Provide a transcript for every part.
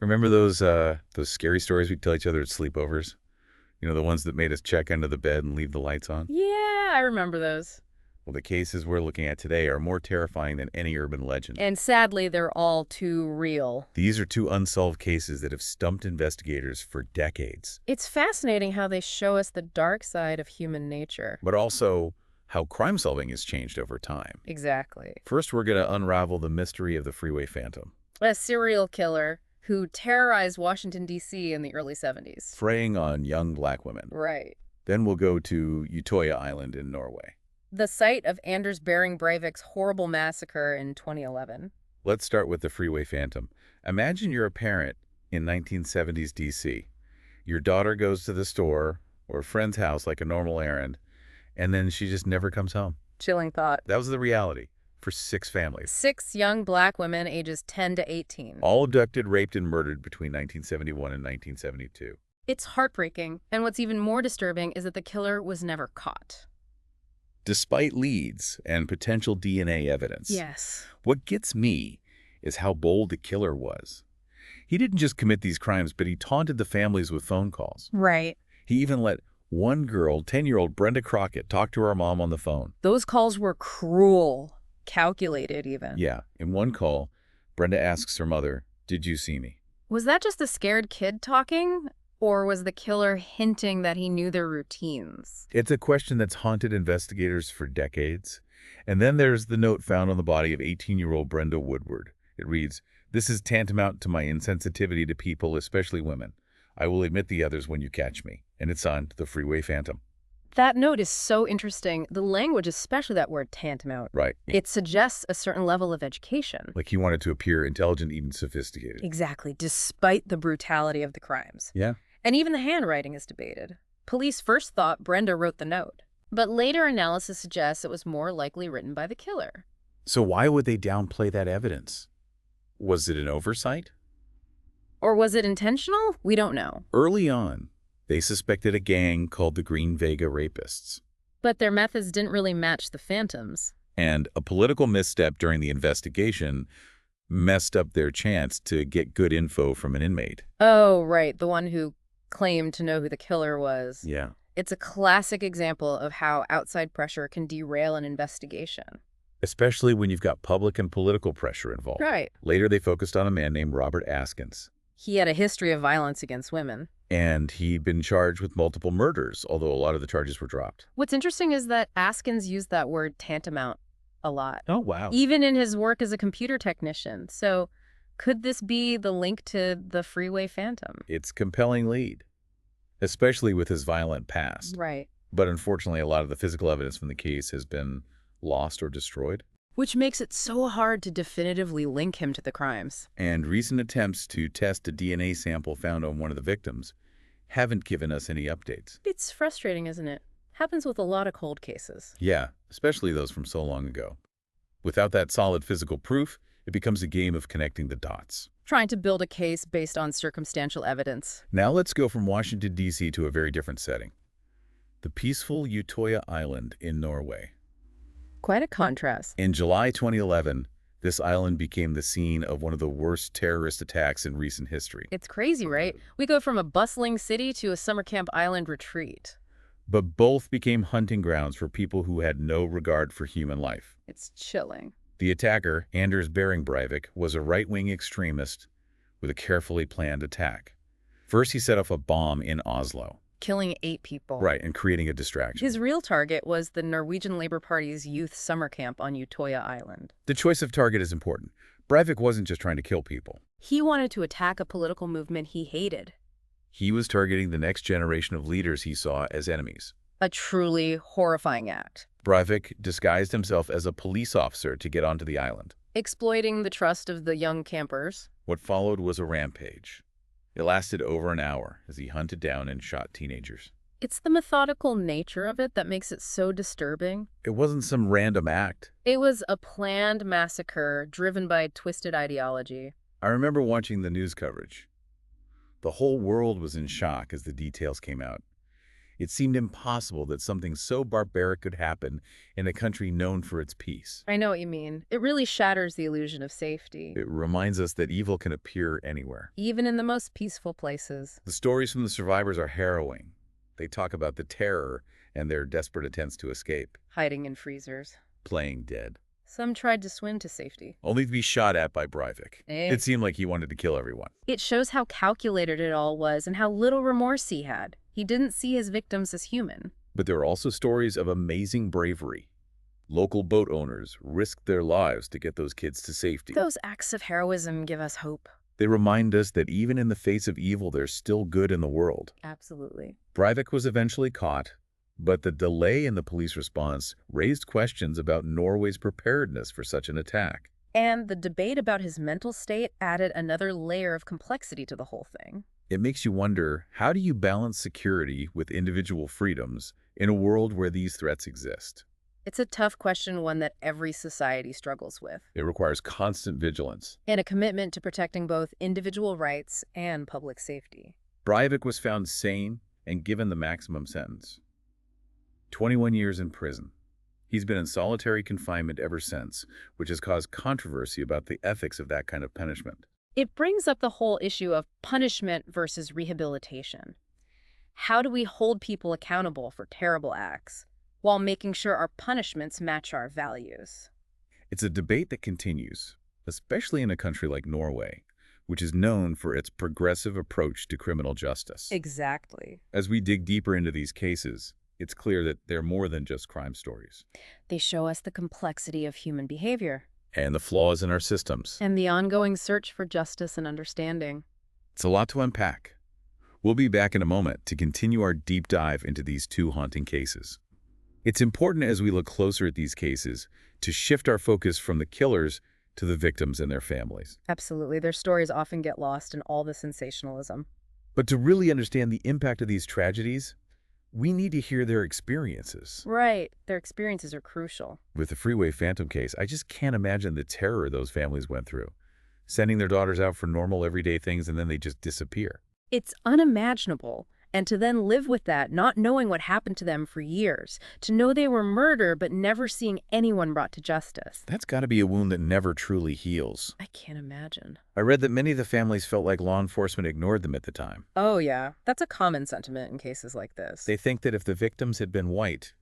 Remember those scary stories we'd tell each other at sleepovers? You know, the ones that made us check under the bed and leave the lights on? Yeah, I remember those. Well, the cases we're looking at today are more terrifying than any urban legend. And sadly, they're all too real. These are two unsolved cases that have stumped investigators for decades, It's fascinating how they show us the dark side of human nature. but also how crime solving has changed over time. Exactly. First, we're going to unravel the mystery of the Freeway Phantom, A serial killer who terrorized Washington, D.C. in the early 70s. preying on young black women. Right. Then we'll go to Utoya Island in Norway. The site of Anders Behring Breivik's horrible massacre in 2011. Let's start with the Freeway Phantom. Imagine you're a parent in 1970s DC. Your daughter goes to the store or a friend's house like a normal errand, and then she just never comes home. Chilling thought. That was the reality for 6 families. 6 young black women ages 10 to 18. All abducted, raped, and murdered between 1971 and 1972. It's heartbreaking, and what's even more disturbing is that the killer was never caught. Despite leads and potential DNA evidence. Yes. What gets me is how bold the killer was. He didn't just commit these crimes, but he taunted the families with phone calls. Right. He even let one girl, 10-year-old Brenda Crockett, talk to her mom on the phone. Those calls were cruel, calculated even. Yeah, in one call, Brenda asks her mother, "Did you see me?" Was that just a scared kid talking? Or was the killer hinting that he knew their routines? It's a question that's haunted investigators for decades. And then there's the note found on the body of 18-year-old Brenda Woodward. It reads, "This is tantamount to my insensitivity to people, especially women. I will admit the others when you catch me." And it's signed the Freeway Phantom. That note is so interesting. The language, especially that word tantamount. Right. It suggests a certain level of education. Like he wanted to appear intelligent, even sophisticated. Exactly, despite the brutality of the crimes. Yeah. And even the handwriting is debated. Police first thought Brenda wrote the note, but later analysis suggests it was more likely written by the killer. So why would they downplay that evidence? Was it an oversight? Or was it intentional? We don't know. Early on, they suspected a gang called the Green Vega Rapists. But their methods didn't really match the Phantoms. And a political misstep during the investigation messed up their chance to get good info from an inmate. Oh, right, the one who claimed to know who the killer was. Yeah. It's a classic example of how outside pressure can derail an investigation. Especially when you've got public and political pressure involved. Right. Later, they focused on a man named Robert Askins. He had a history of violence against women. And he'd been charged with multiple murders, although a lot of the charges were dropped. What's interesting is that Askins used that word tantamount a lot. Oh, wow. Even in his work as a computer technician. So could this be the link to the Freeway Phantom? It's a compelling lead, especially with his violent past. Right. But unfortunately, a lot of the physical evidence from the case has been lost or destroyed. Which makes it so hard to definitively link him to the crimes. And recent attempts to test a DNA sample found on one of the victims haven't given us any updates. It's frustrating, isn't it? Happens with a lot of cold cases. Yeah, especially those from so long ago. Without that solid physical proof, it becomes a game of connecting the dots. Trying to build a case based on circumstantial evidence. Now let's go from Washington, D.C. to a very different setting. The peaceful Utoya Island in Norway. Quite a contrast. In July 2011, this island became the scene of one of the worst terrorist attacks in recent history. It's crazy, right? We go from a bustling city to a summer camp island retreat. But both became hunting grounds for people who had no regard for human life. It's chilling. The attacker, Anders Behring Breivik, was a right-wing extremist with a carefully planned attack. First, he set off a bomb in Oslo. Killing 8 people. Right, and creating a distraction. His real target was the Norwegian Labour Party's youth summer camp on Utoya Island. The choice of target is important. Breivik wasn't just trying to kill people. He wanted to attack a political movement he hated. He was targeting the next generation of leaders he saw as enemies. A truly horrifying act. Breivik disguised himself as a police officer to get onto the island. Exploiting the trust of the young campers. What followed was a rampage. It lasted over an hour as he hunted down and shot teenagers. It's the methodical nature of it that makes it so disturbing. It wasn't some random act. It was a planned massacre driven by twisted ideology. I remember watching the news coverage. The whole world was in shock as the details came out. It seemed impossible that something so barbaric could happen in a country known for its peace. I know what you mean. It really shatters the illusion of safety, It reminds us that evil can appear anywhere. even in the most peaceful places. The stories from the survivors are harrowing. They talk about the terror and their desperate attempts to escape, Hiding in freezers. playing dead, Some tried to swim to safety. only to be shot at by Breivik. Eh? It seemed like he wanted to kill everyone. It shows how calculated it all was and how little remorse he had. He didn't see his victims as human. But there are also stories of amazing bravery. Local boat owners risked their lives to get those kids to safety. Those acts of heroism give us hope. They remind us that even in the face of evil, there's still good in the world. Absolutely. Breivik was eventually caught, but the delay in the police response raised questions about Norway's preparedness for such an attack. And the debate about his mental state added another layer of complexity to the whole thing. It makes you wonder, how do you balance security with individual freedoms in a world where these threats exist? It's a tough question, one that every society struggles with, It requires constant vigilance. and a commitment to protecting both individual rights and public safety. Breivik was found sane and given the maximum sentence. 21 years in prison. He's been in solitary confinement ever since, which has caused controversy about the ethics of that kind of punishment. It brings up the whole issue of punishment versus rehabilitation. How do we hold people accountable for terrible acts while making sure our punishments match our values? It's a debate that continues, especially in a country like Norway, which is known for its progressive approach to criminal justice. Exactly. As we dig deeper into these cases, it's clear that they're more than just crime stories, They show us the complexity of human behavior and the flaws in our systems. and the ongoing search for justice and understanding. It's a lot to unpack. We'll be back in a moment to continue our deep dive into these two haunting cases. It's important as we look closer at these cases to shift our focus from the killers to the victims and their families. Absolutely. Their stories often get lost in all the sensationalism. But to really understand the impact of these tragedies, we need to hear their experiences. Right. Their experiences are crucial. With the Freeway Phantom case, I just can't imagine the terror those families went through, sending their daughters out for normal everyday things and then they just disappear. It's unimaginable. And to then live with that, not knowing what happened to them for years, to know they were murdered but never seeing anyone brought to justice. That's got to be a wound that never truly heals. I can't imagine. I read that many of the families felt like law enforcement ignored them at the time. Oh, yeah. That's a common sentiment in cases like this. They think that if the victims had been white,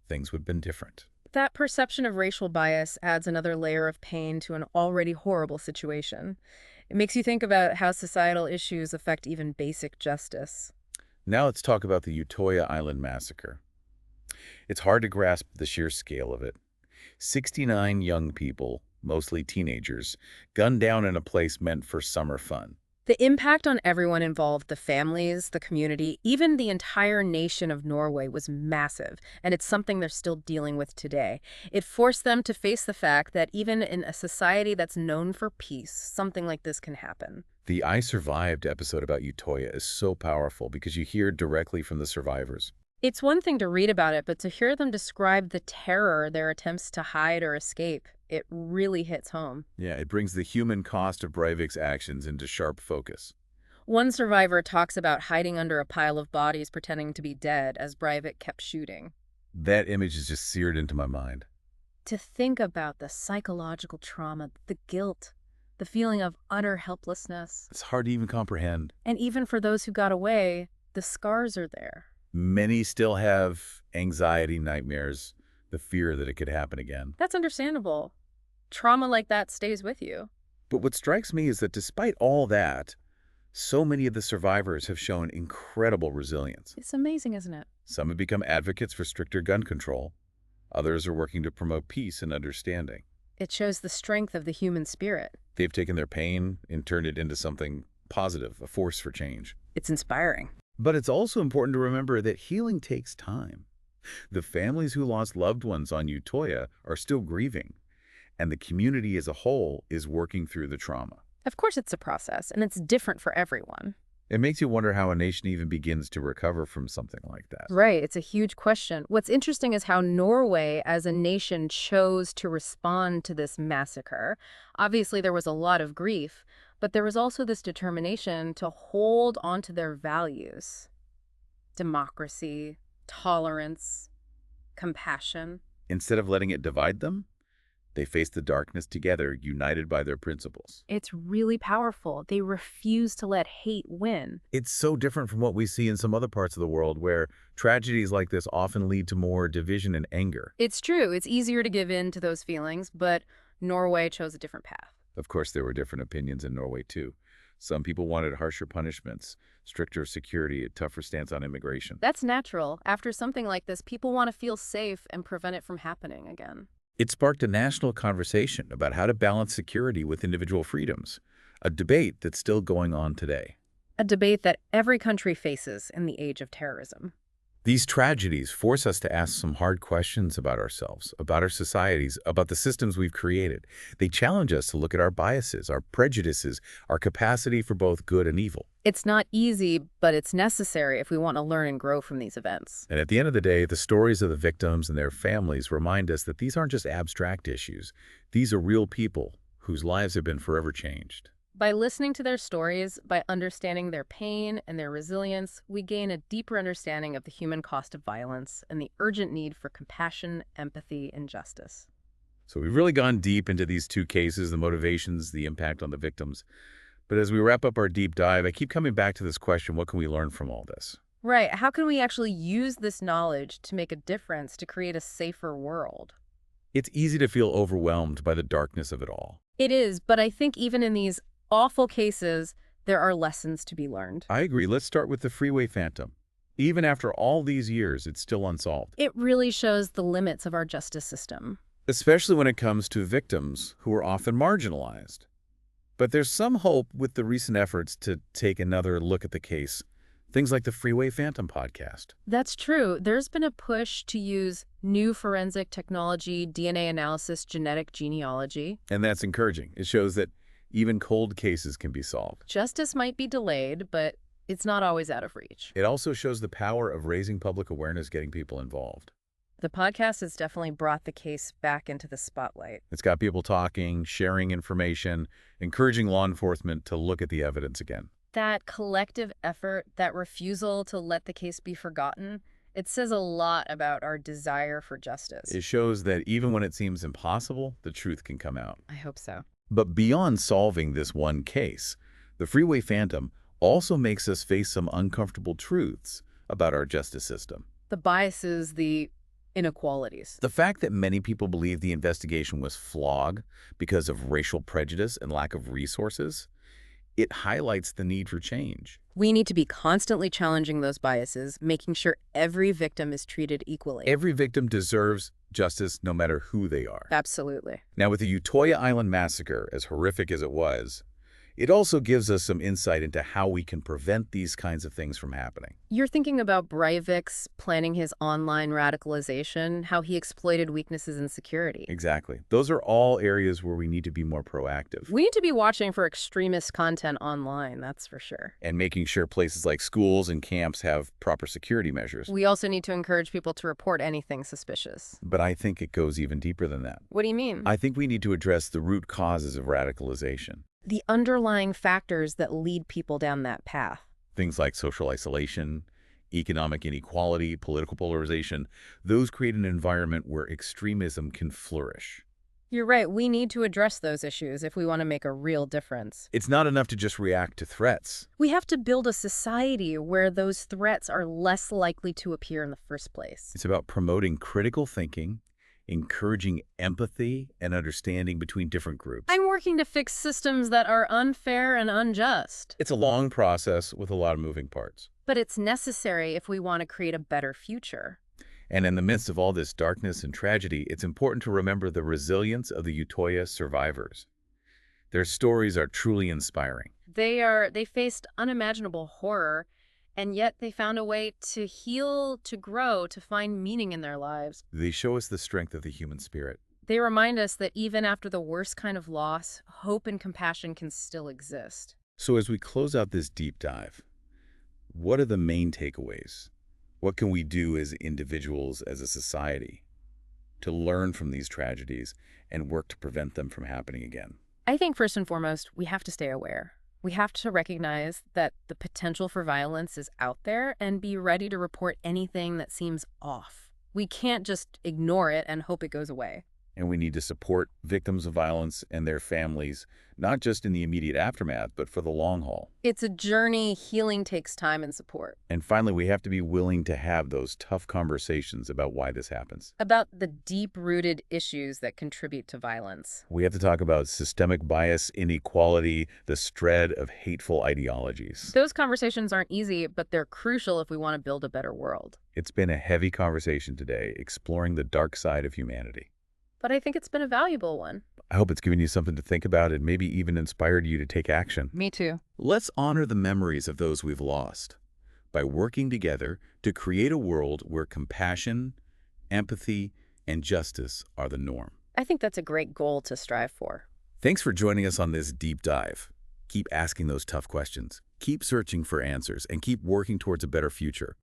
things would have been different. That perception of racial bias adds another layer of pain to an already horrible situation. It makes you think about how societal issues affect even basic justice. Now let's talk about the Utoya Island massacre. It's hard to grasp the sheer scale of it. 69 young people, mostly teenagers, gunned down in a place meant for summer fun. The impact on everyone involved, the families, the community, even the entire nation of Norway, was massive, and it's something they're still dealing with today. It forced them to face the fact that even in a society that's known for peace, something like this can happen. The I Survived episode about Utoya is so powerful because you hear directly from the survivors. It's one thing to read about it, but to hear them describe the terror, their attempts to hide or escape, it really hits home. Yeah, it brings the human cost of Breivik's actions into sharp focus. One survivor talks about hiding under a pile of bodies pretending to be dead as Breivik kept shooting. That image is just seared into my mind. To think about the psychological trauma, the guilt, the feeling of utter helplessness. It's hard to even comprehend. And even for those who got away, the scars are there. Many still have anxiety, nightmares, the fear that it could happen again. That's understandable. Trauma like that stays with you. But what strikes me is that despite all that, so many of the survivors have shown incredible resilience. It's amazing, isn't it? Some have become advocates for stricter gun control. Others are working to promote peace and understanding. It shows the strength of the human spirit. They've taken their pain and turned it into something positive, a force for change. It's inspiring. But it's also important to remember that healing takes time. The families who lost loved ones on Utoya are still grieving, and the community as a whole is working through the trauma. Of course it's a process, and it's different for everyone. It makes you wonder how a nation even begins to recover from something like that. Right, it's a huge question. What's interesting is how Norway as a nation chose to respond to this massacre. Obviously, there was a lot of grief, but there was also this determination to hold on to their values. Democracy, Tolerance, compassion. Instead of letting it divide them, they face the darkness together, united by their principles. It's really powerful. They refuse to let hate win. It's so different from what we see in some other parts of the world where tragedies like this often lead to more division and anger. It's true. It's easier to give in to those feelings, but Norway chose a different path. Of course, there were different opinions in Norway, too. Some people wanted harsher punishments, stricter security, a tougher stance on immigration. That's natural. After something like this, people want to feel safe and prevent it from happening again. It sparked a national conversation about how to balance security with individual freedoms, a debate that's still going on today. A debate that every country faces in the age of terrorism. These tragedies force us to ask some hard questions about ourselves, about our societies, about the systems we've created. They challenge us to look at our biases, our prejudices, our capacity for both good and evil. It's not easy, but it's necessary if we want to learn and grow from these events. And at the end of the day, the stories of the victims and their families remind us that these aren't just abstract issues. These are real people whose lives have been forever changed. By listening to their stories, by understanding their pain and their resilience, we gain a deeper understanding of the human cost of violence and the urgent need for compassion, empathy, and justice. So we've really gone deep into these two cases, the motivations, the impact on the victims. But as we wrap up our deep dive, I keep coming back to this question, what can we learn from all this? Right. How can we actually use this knowledge to make a difference, to create a safer world? It's easy to feel overwhelmed by the darkness of it all. It is, but I think even in these awful cases, there are lessons to be learned. I agree. Let's start with the Freeway Phantom. Even after all these years, it's still unsolved. It really shows the limits of our justice system. Especially when it comes to victims who are often marginalized. But there's some hope with the recent efforts to take another look at the case. Things like the Freeway Phantom podcast. That's true. There's been a push to use new forensic technology, DNA analysis, genetic genealogy. And that's encouraging. It shows that even cold cases can be solved. Justice might be delayed, but it's not always out of reach. It also shows the power of raising public awareness, getting people involved. The podcast has definitely brought the case back into the spotlight. It's got people talking, sharing information, encouraging law enforcement to look at the evidence again. That collective effort, that refusal to let the case be forgotten, it says a lot about our desire for justice. It shows that even when it seems impossible, the truth can come out. I hope so. But beyond solving this one case, the Freeway Phantom also makes us face some uncomfortable truths about our justice system. The biases, the inequalities. The fact that many people believe the investigation was flawed because of racial prejudice and lack of resources, it highlights the need for change. We need to be constantly challenging those biases, making sure every victim is treated equally. Every victim deserves justice no matter who they are. Absolutely. Now, with the Utoya Island massacre, as horrific as it was, it also gives us some insight into how we can prevent these kinds of things from happening. You're thinking about Breivik's planning his online radicalization, how he exploited weaknesses in security. Exactly. Those are all areas where we need to be more proactive. We need to be watching for extremist content online, that's for sure. And making sure places like schools and camps have proper security measures. We also need to encourage people to report anything suspicious. But I think it goes even deeper than that. What do you mean? I think we need to address the root causes of radicalization. The underlying factors that lead people down that path. Things like social isolation, economic inequality, political polarization, those create an environment where extremism can flourish. You're right. We need to address those issues if we want to make a real difference. It's not enough to just react to threats. We have to build a society where those threats are less likely to appear in the first place. It's about promoting critical thinking, encouraging empathy and understanding between different groups. I'm working to fix systems that are unfair and unjust. It's a long process with a lot of moving parts. But it's necessary if we want to create a better future. And in the midst of all this darkness and tragedy, it's important to remember the resilience of the Utoya survivors. Their stories are truly inspiring. They faced unimaginable horror, and yet they found a way to heal, to grow, to find meaning in their lives. They show us the strength of the human spirit. They remind us that even after the worst kind of loss, hope and compassion can still exist. So as we close out this deep dive, what are the main takeaways? What can we do as individuals, as a society, to learn from these tragedies and work to prevent them from happening again? I think first and foremost, we have to stay aware. We have to recognize that the potential for violence is out there and be ready to report anything that seems off. We can't just ignore it and hope it goes away. And we need to support victims of violence and their families, not just in the immediate aftermath, but for the long haul. It's a journey. Healing takes time and support. And finally, we have to be willing to have those tough conversations about why this happens. About the deep-rooted issues that contribute to violence. We have to talk about systemic bias, inequality, the spread of hateful ideologies. Those conversations aren't easy, but they're crucial if we want to build a better world. It's been a heavy conversation today, exploring the dark side of humanity. But I think it's been a valuable one. I hope it's given you something to think about and maybe even inspired you to take action. Me too. Let's honor the memories of those we've lost by working together to create a world where compassion, empathy, and justice are the norm. I think that's a great goal to strive for. Thanks for joining us on this deep dive. Keep asking those tough questions, keep searching for answers, and keep working towards a better future.